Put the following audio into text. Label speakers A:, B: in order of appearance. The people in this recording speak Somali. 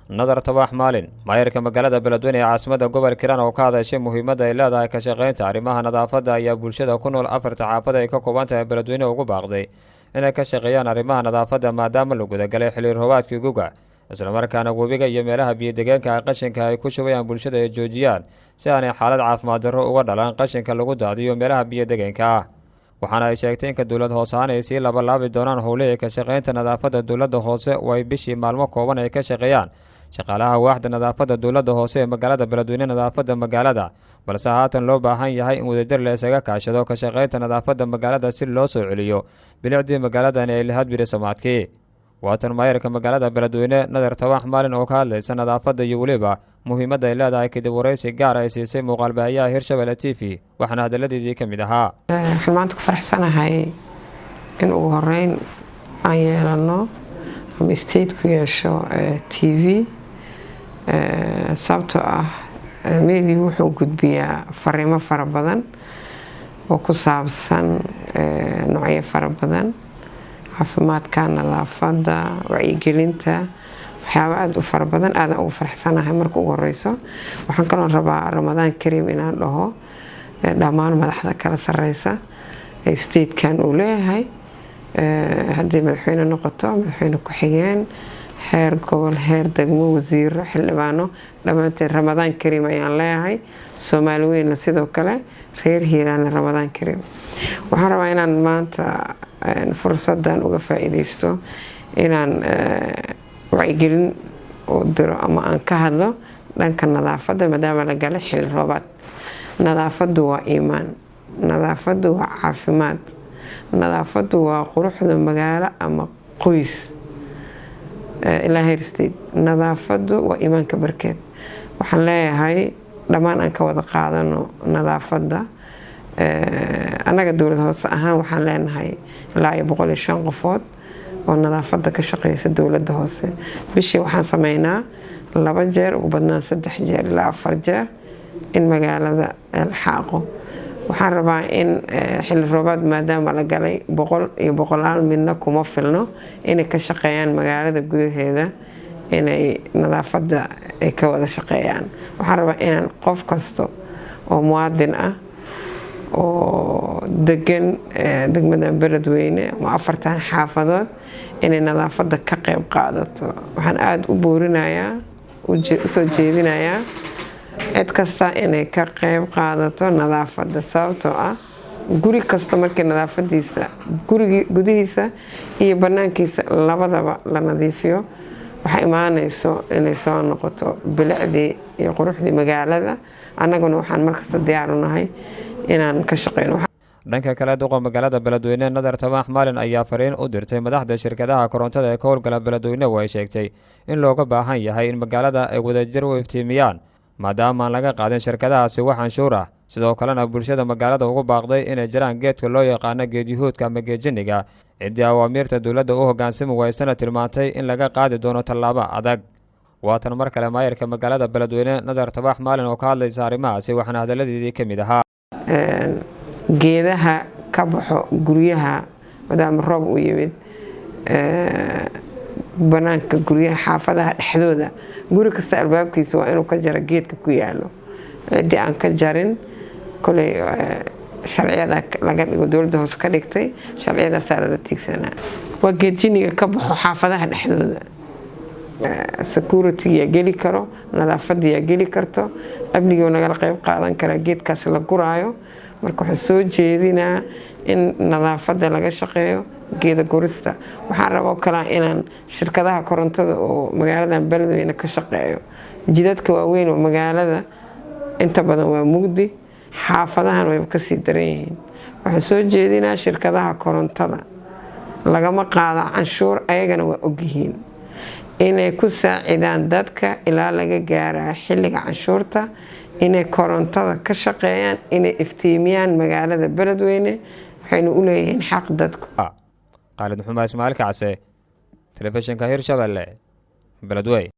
A: nadar tabax maalin maayarka magaalada Beledweyne ee caasimada gobolka Hiiraan oo ka hadashay muhiimadda ay leedahay ka shaqeynta arrimaha nadaafadda ayaa bulshada ku nool afarta xaafad ay ka kooban tahay Beledweyne ugu baaqday inay ka shaqeeyaan arrimaha nadaafadda maadaama la guda galay xilli roobaadkii guga isla markaana webiga iyo meelaha biyo deegaanka qashinka ay ku shubayaan bulshada ay joojiyaan si aanay xaalad caafimaad darro uga dhalan qashinka lagu daadiyo meelaha biyo deegaanka waxaana ay sheegtay in dawlad hoose ay si laabi doonaan howlaha ka shaqeynta nadaafadda dawladda hoose oo ay bishii maalmo kooban ay ka shaqeeyaan shaqaalaha waaxda nadaafadda dawladda hoose ee magaalada Beledweyne nadaafadda magaalada balse haatan loo baahan yahay in wadajir la isaga kaashado ka shaqeynta nadaafadda magaalada si loo soo celiyo bilicdii magaaladan ay lahayd biri samaadkii waatan maayarka magaalada Beledweyne nadar tabax maalin oo ka hadlaysa nadaafadda iyo waliba muhiimadda ay leedahay kadib wareysi gaar ay siisay muuqaalbaahiyaha Hirshabelle TV waxaana hadaladeedii ka mid ahaa
B: waxaan maanta ku faraxsanahay in ugu horeyn aan yeelano ama state ku yeesho TV sababtoo ah meedigu wuxuu gudbiyaa fariimo fara badan oo ku saabsan noocyo fara badan caafimaadka nadaafadda wacyigelinta waxyaabo aad u fara badan aad ugu faraxsanahay marka ugu horeyso waxaan kaloo rabaa Ramadaan Kariim inaan dhaho dhammaan madaxda kala sareysa ee state-kan uu leeyahay haddii madaxweyne noqoto madaxweyne ku xigeen heer gobol heer degmo wasiiro xildhibaano dhammaanteen Ramadaan Kariim ayaan leeyahay Soomaali weyn sidoo kale reer Hiiraan Ramadaan Kariim waxaan rabaa inaan maanta fursadan uga faa'iideysto inaan wacyigelin oo diro ama aan ka hadlo dhanka nadaafadda maadaama la galay xilli roobaad nadaafaddu waa iimaan nadaafaddu waa caafimaad nadaafaddu waa quruxda magaalo ama qoys ilaa heer state nadaafaddu waa iimaanka barkeed waxaan leeyahay dhammaan aan ka wada qaadano nadaafadda anaga dawlad hoose ahaan waxaan leenahay ilaa 105 qofood oo nadaafadda ka shaqeysa dawladda hoose bishii waxaan sameynaa 2 jeer ugu badnaan 3 jeer ilaa 4 jeer in magaalada la xaaqo waxaan rabaa in xilli roobaad maadaama la galay 100 midna kuma filno inay ka shaqeeyaan magaalada gudaheeda inay nadaafadda ay ka wada shaqeeyaan waxaan rabaa inaan qof kasto oo muwaadin ah oo degan degmada Beledweyne ama afartan xaafadood inay nadaafadda ka qayb qaadato waxaan aad u boorinayaa u soo jeedinayaa cid kasta inay ka qayb qaadato nadaafadda sababtoo ah guri kasta markii nadaafadiisa gudihiisa iyo banaankiisa labadaba la nadiifiyo waxa imaanayso inay soo noqoto bilicdii iyo quruxdii magaalada annaguna waxaan markasta diyaar u nahay inaan ka shaqeyno
A: dhanka kale duqa magaalada Beledweyne nadar tabax maalin ayaa fariin u dirtay madaxda shirkadaha korontada ee ka howlgala Beledweyne way sheegtay in looga baahan yahay in magaalada ay wadajir u iftiimiyaan maadaama aan laga qaadin shirkadahaasi wax canshuur ah sidoo kalena bulshada magaalada ugu baaqday inay jiraan geedka loo yaqaan geed yuhuudka ama geed jinniga cidii awaamirta dawladda u hogaansami waysana tilmaantay in laga qaadi doono tallaabo adag waatan mar kale maayarka magaalada Beledweyne nadar tabax maalin oo ka hadlaysa arrimahaasi waxaana hadaladeedii ka mid ahaa
B: geedaha ka baxo guryaha maadaama roob u yimid banaanka guryaha xaafadaha dhexdooda guri kasta albaabkiisa waa inuu ka jaro geedka ku yaalo cidii aan ka jarin kolay sharciyada laga dhigo dawladda hoose ka dhigtay sharciyadaas la tiigsanaa waa geed jinniga ka baxo xaafadaha dhexdooda security ya geli karo nadaafadda ya geli karto amniga naga qayb qaadan kara geedkaas la guraayo marka waxa soo jeedinaa in nadaafadda laga shaqeeyo geeda gurista waxaan rabaa kala inaan shirkadaha korontada oo magaalada Beledweyne ka shaqeeyo jidadka waaweyn oo magaalada inta badan waa mugdi xaafadahan way ka sii daran yihiin waxa soo jeedinaa shirkadaha korontada lagama qaado canshuur ayagana waa ogyihiin inay ku saacidaan dadka ilaa laga gaaraa xilliga canshuurta inay korontada ka shaqeeyaan inay iftiimiyaan magaalada Beledweyne waxayna u leeyihiin xaq dadku
A: Khalid Maxamed Ismaaciil Kacse telefishinka Hirshabelle Beledweyne